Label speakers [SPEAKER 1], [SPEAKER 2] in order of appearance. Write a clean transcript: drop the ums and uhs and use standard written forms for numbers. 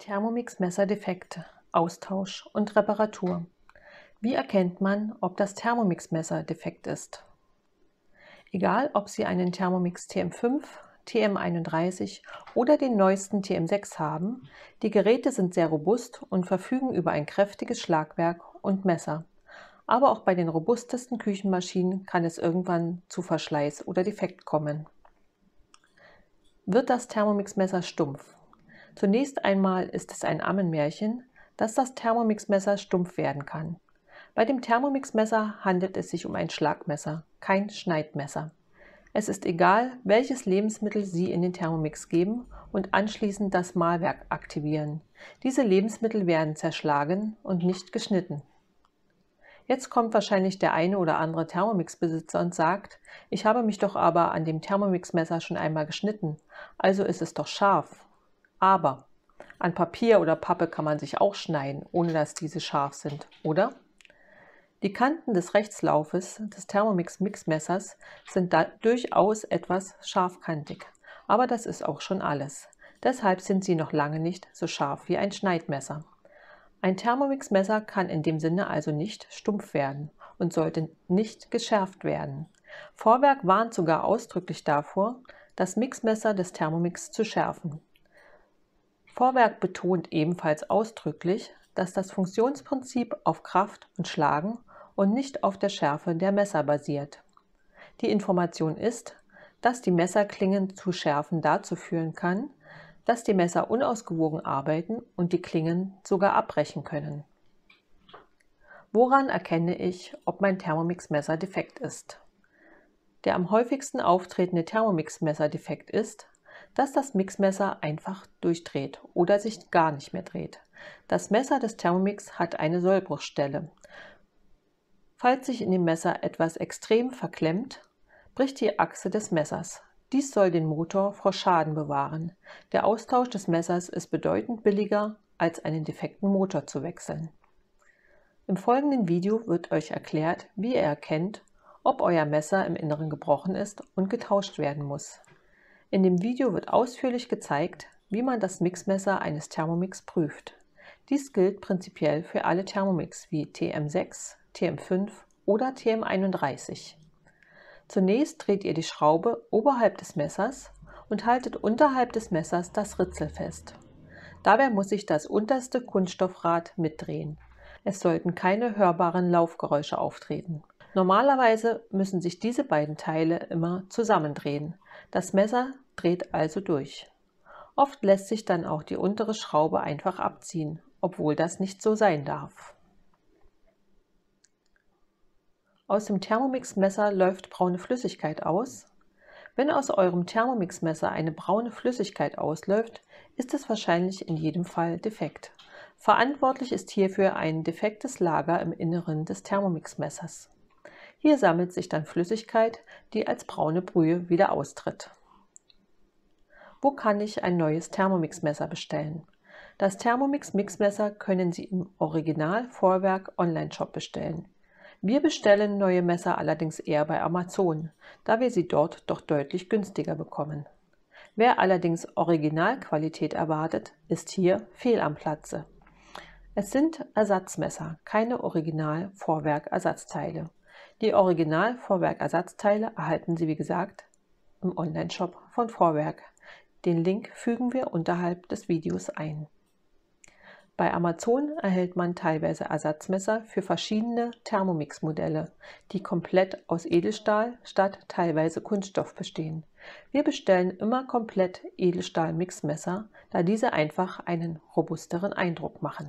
[SPEAKER 1] Thermomix-Messer defekt, Austausch und Reparatur. Wie erkennt man, ob das Thermomix-Messer defekt ist? Egal, ob Sie einen Thermomix TM5, TM31 oder den neuesten TM6 haben, die Geräte sind sehr robust und verfügen über ein kräftiges Schlagwerk und Messer. Aber auch bei den robustesten Küchenmaschinen kann es irgendwann zu Verschleiß oder Defekt kommen. Wird das Thermomix-Messer stumpf? Zunächst einmal ist es ein Ammenmärchen, dass das Thermomix-Messer stumpf werden kann. Bei dem Thermomix-Messer handelt es sich um ein Schlagmesser, kein Schneidmesser. Es ist egal, welches Lebensmittel Sie in den Thermomix geben und anschließend das Mahlwerk aktivieren. Diese Lebensmittel werden zerschlagen und nicht geschnitten. Jetzt kommt wahrscheinlich der eine oder andere Thermomix-Besitzer und sagt, ich habe mich doch aber an dem Thermomix-Messer schon einmal geschnitten, also ist es doch scharf. Aber an Papier oder Pappe kann man sich auch schneiden, ohne dass diese scharf sind, oder? Die Kanten des Rechtslaufes des Thermomix-Mixmessers sind da durchaus etwas scharfkantig, aber das ist auch schon alles. Deshalb sind sie noch lange nicht so scharf wie ein Schneidmesser. Ein Thermomix-Messer kann in dem Sinne also nicht stumpf werden und sollte nicht geschärft werden. Vorwerk warnt sogar ausdrücklich davor, das Mixmesser des Thermomix zu schärfen. Vorwerk betont ebenfalls ausdrücklich, dass das Funktionsprinzip auf Kraft und Schlagen und nicht auf der Schärfe der Messer basiert. Die Information ist, dass die Messerklingen zu Schärfen dazu führen kann, dass die Messer unausgewogen arbeiten und die Klingen sogar abbrechen können. Woran erkenne ich, ob mein Thermomix-Messer defekt ist? Der am häufigsten auftretende Thermomix-Messer defekt ist, dass das Mixmesser einfach durchdreht oder sich gar nicht mehr dreht. Das Messer des Thermomix hat eine Sollbruchstelle. Falls sich in dem Messer etwas extrem verklemmt, bricht die Achse des Messers. Dies soll den Motor vor Schaden bewahren. Der Austausch des Messers ist bedeutend billiger, als einen defekten Motor zu wechseln. Im folgenden Video wird euch erklärt, wie ihr erkennt, ob euer Messer im Inneren gebrochen ist und getauscht werden muss. In dem Video wird ausführlich gezeigt, wie man das Mixmesser eines Thermomix prüft. Dies gilt prinzipiell für alle Thermomix wie TM6, TM5 oder TM31. Zunächst dreht ihr die Schraube oberhalb des Messers und haltet unterhalb des Messers das Ritzel fest. Dabei muss sich das unterste Kunststoffrad mitdrehen. Es sollten keine hörbaren Laufgeräusche auftreten. Normalerweise müssen sich diese beiden Teile immer zusammendrehen. Das Messer dreht also durch. Oft lässt sich dann auch die untere Schraube einfach abziehen, obwohl das nicht so sein darf. Aus dem Thermomix-Messer läuft braune Flüssigkeit aus. Wenn aus eurem Thermomix-Messer eine braune Flüssigkeit ausläuft, ist es wahrscheinlich in jedem Fall defekt. Verantwortlich ist hierfür ein defektes Lager im Inneren des Thermomix-Messers. Hier sammelt sich dann Flüssigkeit, die als braune Brühe wieder austritt. Wo kann ich ein neues Thermomix-Messer bestellen? Das Thermomix-Mixmesser können Sie im Original-Vorwerk Online-Shop bestellen. Wir bestellen neue Messer allerdings eher bei Amazon, da wir sie dort doch deutlich günstiger bekommen. Wer allerdings Originalqualität erwartet, ist hier fehl am Platze. Es sind Ersatzmesser, keine Original-Vorwerk-Ersatzteile. Die Original-Vorwerk-Ersatzteile erhalten Sie wie gesagt im Online-Shop von Vorwerk. Den Link fügen wir unterhalb des Videos ein. Bei Amazon erhält man teilweise Ersatzmesser für verschiedene Thermomix-Modelle, die komplett aus Edelstahl statt teilweise Kunststoff bestehen. Wir bestellen immer komplett Edelstahl-Mixmesser, da diese einfach einen robusteren Eindruck machen.